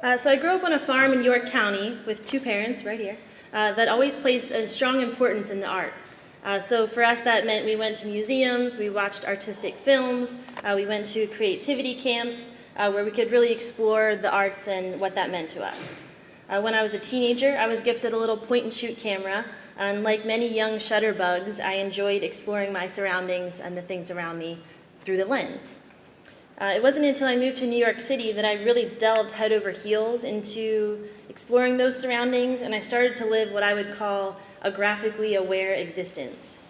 So I grew up on a farm in York County with two parents right here that always placed a strong importance in the arts. So for us that meant we went to museums, we watched artistic films, we went to creativity camps where we could really explore the arts and what that meant to us. When I was a teenager, I was gifted a little point and shoot camera, and like many young shutterbugs, I enjoyed exploring my surroundings and the things around me through the lens. It wasn't until I moved to New York City that I really delved head over heels into exploring those surroundings, and I started to live what I would call a graphically aware existence.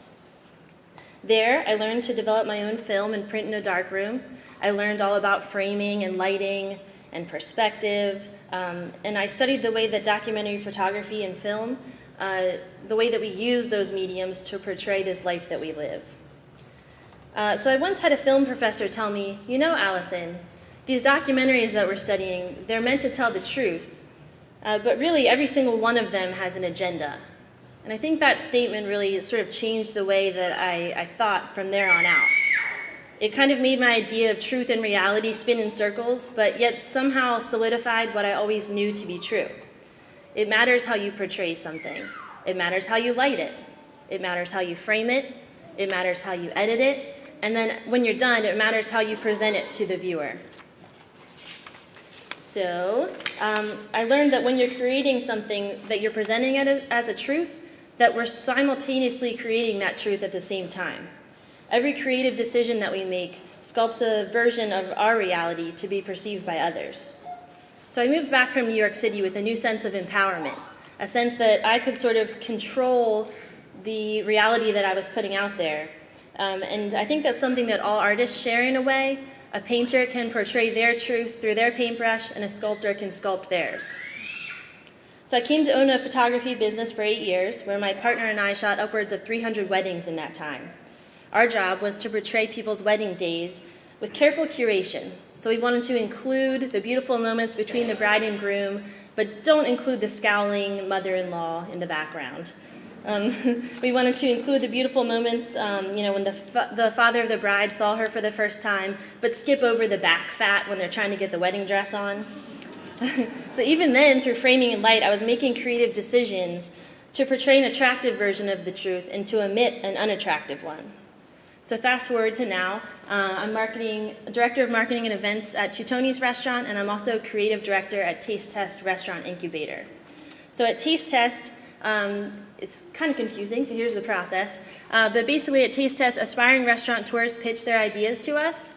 There, I learned to develop my own film and print in a darkroom. I learned all about framing and lighting and perspective, and I studied the way that documentary photography and film, the way that we use those mediums to portray this life that we live. So I once had a film professor tell me, you know, Allison, these documentaries that we're studying, they're meant to tell the truth, but really every single one of them has an agenda. And I think that statement really sort of changed the way that I thought from there on out. It kind of made my idea of truth and reality spin in circles, but yet somehow solidified what I always knew to be true. It matters how you portray something. It matters how you light it. It matters how you frame it. It matters how you edit it. And then when you're done, it matters how you present it to the viewer. So I learned that when you're creating something that you're presenting it as a truth, that we're simultaneously creating that truth at the same time. Every creative decision that we make sculpts a version of our reality to be perceived by others. So I moved back from New York City with a new sense of empowerment, a sense that I could sort of control the reality that I was putting out there. And I think that's something that all artists share in a way. A painter can portray their truth through their paintbrush, and a sculptor can sculpt theirs. So I came to own a photography business for 8 years, where my partner and I shot upwards of 300 weddings in that time. Our job was to portray people's wedding days with careful curation. So we wanted to include the beautiful moments between the bride and groom, but don't include the scowling mother-in-law in the background. We wanted to include the beautiful moments, when the father of the bride saw her for the first time, but skip over the back fat when they're trying to get the wedding dress on. So even then, through framing and light, I was making creative decisions to portray an attractive version of the truth and to omit an unattractive one. So fast forward to now, I'm director of marketing and events at Tutoni's restaurant, and I'm also creative director at Taste Test Restaurant Incubator. So at Taste Test, it's kind of confusing, so here's the process. But basically at Taste Test, aspiring restaurateurs pitch their ideas to us.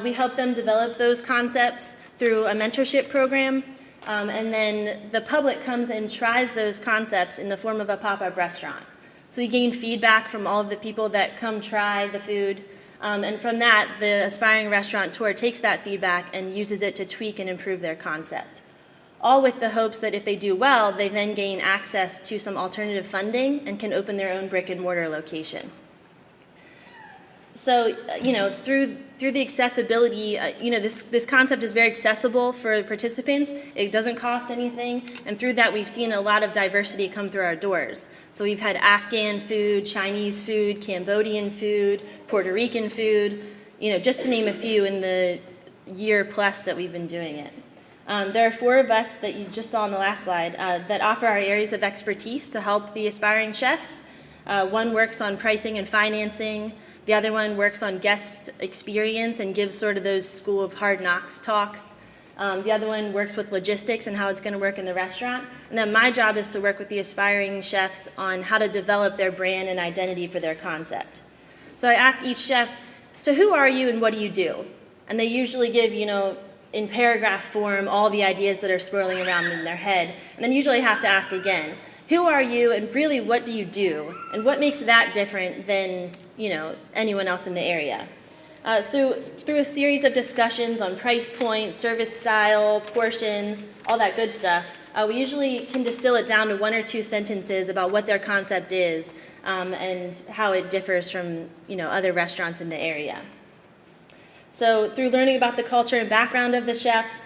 We help them develop those concepts through a mentorship program, and then the public comes and tries those concepts in the form of a pop-up restaurant. So we gain feedback from all of the people that come try the food, and from that, the aspiring restaurateur takes that feedback and uses it to tweak and improve their concept. All with the hopes that if they do well, they then gain access to some alternative funding and can open their own brick and mortar location. So, through the accessibility, this concept is very accessible for participants. It doesn't cost anything, and through that, we've seen a lot of diversity come through our doors. So we've had Afghan food, Chinese food, Cambodian food, Puerto Rican food, just to name a few in the year plus that we've been doing it. There are 4 of us that you just saw on the last slide that offer our areas of expertise to help the aspiring chefs. One works on pricing and financing. The other one works on guest experience and gives sort of those school of hard knocks talks. The other one works with logistics and how it's going to work in the restaurant. And then my job is to work with the aspiring chefs on how to develop their brand and identity for their concept. So I ask each chef, so who are you and what do you do? And they usually give, in paragraph form, all the ideas that are swirling around in their head. And then usually I have to ask again, who are you and really what do you do? And what makes that different than, anyone else in the area? So through a series of discussions on price point, service style, portion, all that good stuff, we usually can distill it down to 1 or 2 sentences about what their concept is and how it differs from, other restaurants in the area. So through learning about the culture and background of the chefs,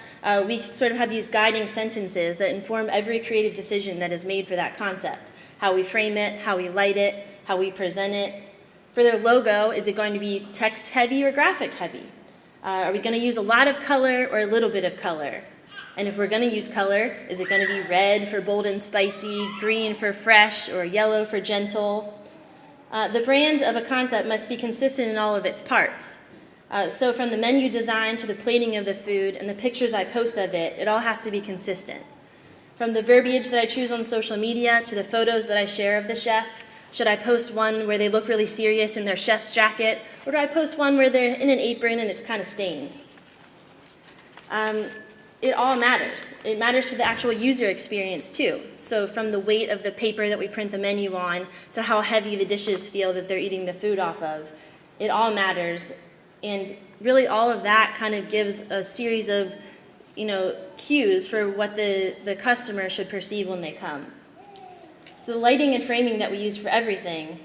we sort of have these guiding sentences that inform every creative decision that is made for that concept. How we frame it, how we light it, how we present it. For their logo, is it going to be text heavy or graphic heavy? Are we going to use a lot of color or a little bit of color? And if we're going to use color, is it going to be red for bold and spicy, green for fresh, or yellow for gentle? The brand of a concept must be consistent in all of its parts. So from the menu design to the plating of the food and the pictures I post of it, it all has to be consistent. From the verbiage that I choose on social media to the photos that I share of the chef, should I post one where they look really serious in their chef's jacket, or do I post one where they're in an apron and it's kind of stained? It all matters. It matters for the actual user experience too. So from the weight of the paper that we print the menu on to how heavy the dishes feel that they're eating the food off of, it all matters. And really all of that kind of gives a series of cues for what the customer should perceive when they come. So the lighting and framing that we use for everything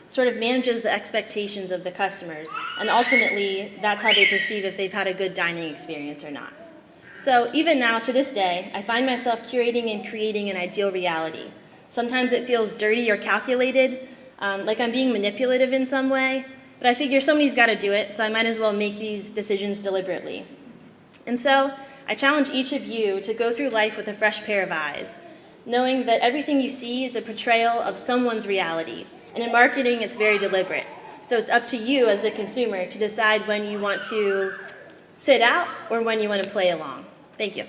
sort of manages the expectations of the customers, and ultimately that's how they perceive if they've had a good dining experience or not. So even now, to this day, I find myself curating and creating an ideal reality. Sometimes it feels dirty or calculated, like I'm being manipulative in some way, but I figure somebody's got to do it, so I might as well make these decisions deliberately. And so I challenge each of you to go through life with a fresh pair of eyes, knowing that everything you see is a portrayal of someone's reality. And in marketing, it's very deliberate. So it's up to you as the consumer to decide when you want to sit out or when you want to play along. Thank you.